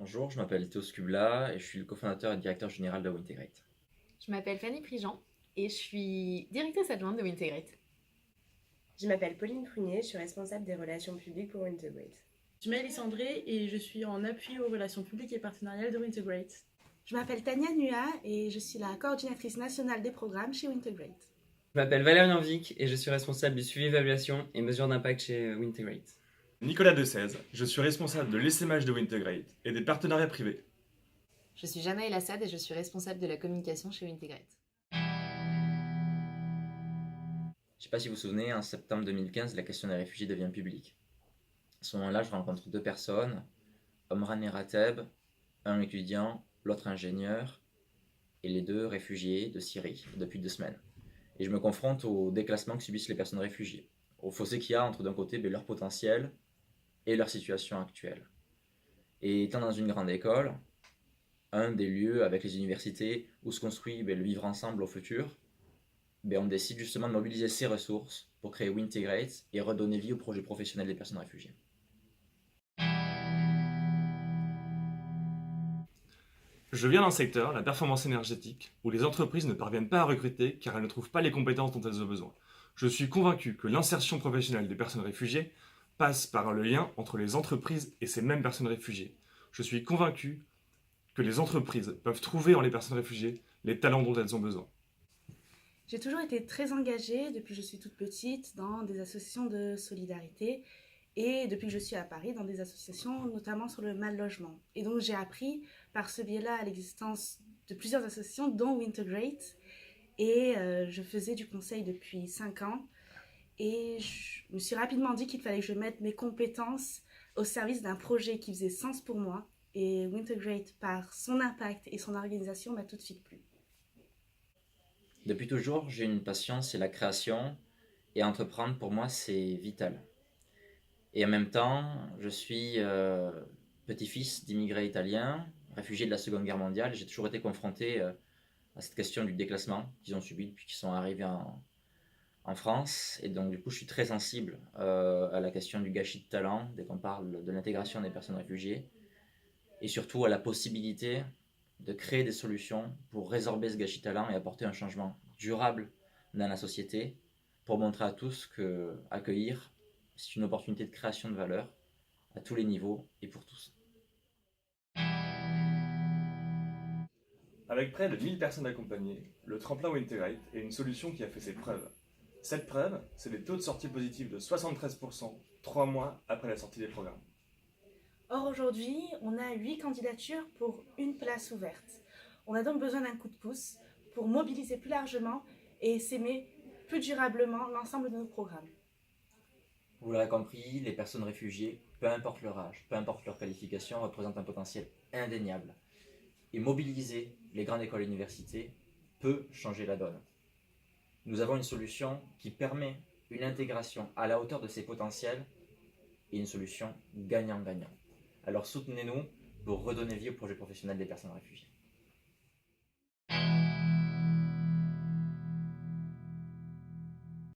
Bonjour, je m'appelle Théo Skubla et je suis le cofondateur et directeur général de Wintegrate. Je m'appelle Fanny Prigent et je suis directrice adjointe de Wintegrate. Je m'appelle Pauline Prunier, je suis responsable des relations publiques pour Wintegrate. Je m'appelle Lysandré et je suis en appui aux relations publiques et partenariales de Wintegrate. Je m'appelle Tania Nua et je suis la coordinatrice nationale des programmes chez Wintegrate. Je m'appelle Valérian Vic et je suis responsable du suivi, évaluation et mesures d'impact chez Wintegrate. Nicolas Decèze, je suis responsable de l'essaimage de Wintegrate et des partenariats privés. Je suis Jana El Assad et je suis responsable de la communication chez Wintegrate. Je ne sais pas si vous vous souvenez, en septembre 2015, la question des réfugiés devient publique. À ce moment-là, je rencontre deux personnes, Omran et Rateb, un étudiant, l'autre ingénieur, et les deux réfugiés de Syrie depuis 2 semaines. Et je me confronte au déclassement que subissent les personnes réfugiées, au fossé qu'il y a entre d'un côté leur potentiel et leur situation actuelle. Et étant dans une grande école, un des lieux avec les universités où se construit le vivre ensemble au futur, on décide justement de mobiliser ces ressources pour créer Wintegrate et redonner vie au projet professionnel des personnes réfugiées. Je viens d'un secteur, la performance énergétique, où les entreprises ne parviennent pas à recruter car elles ne trouvent pas les compétences dont elles ont besoin. Je suis convaincu que l'insertion professionnelle des personnes réfugiées passe par le lien entre les entreprises et ces mêmes personnes réfugiées. Je suis convaincu que les entreprises peuvent trouver en les personnes réfugiées les talents dont elles ont besoin. J'ai toujours été très engagée depuis que je suis toute petite dans des associations de solidarité et depuis que je suis à Paris dans des associations notamment sur le mal logement. Et donc j'ai appris par ce biais-là à l'existence de plusieurs associations dont Wintegrate et je faisais du conseil depuis 5 ans et je me suis rapidement dit qu'il fallait que je mette mes compétences au service d'un projet qui faisait sens pour moi et Wintegrate par son impact et son organisation m'a tout de suite plu. Depuis toujours, j'ai une passion, c'est la création, et entreprendre pour moi c'est vital. Et en même temps, je suis petit-fils d'immigrés italiens, réfugiés de la Seconde Guerre mondiale, et j'ai toujours été confronté à cette question du déclassement qu'ils ont subi depuis qu'ils sont arrivés en France. Et donc du coup, je suis très sensible à la question du gâchis de talent, dès qu'on parle de l'intégration des personnes réfugiées, et surtout à la possibilité de créer des solutions pour résorber ce gâchis de talent et apporter un changement durable dans la société, pour montrer à tous que accueillir, c'est une opportunité de création de valeur à tous les niveaux et pour tous. Avec près de 1000 personnes accompagnées, le tremplin Wintegrate est une solution qui a fait ses preuves. Cette preuve, c'est des taux de sortie positifs de 73%, 3 mois après la sortie des programmes. Or aujourd'hui, on a 8 candidatures pour une place ouverte. On a donc besoin d'un coup de pouce pour mobiliser plus largement et s'aimer plus durablement l'ensemble de nos programmes. Vous l'aurez compris, les personnes réfugiées, peu importe leur âge, peu importe leur qualification, représentent un potentiel indéniable. Et mobiliser les grandes écoles et universités peut changer la donne. Nous avons une solution qui permet une intégration à la hauteur de ces potentiels et une solution gagnant-gagnant. Alors soutenez-nous pour redonner vie au projet professionnel des personnes réfugiées.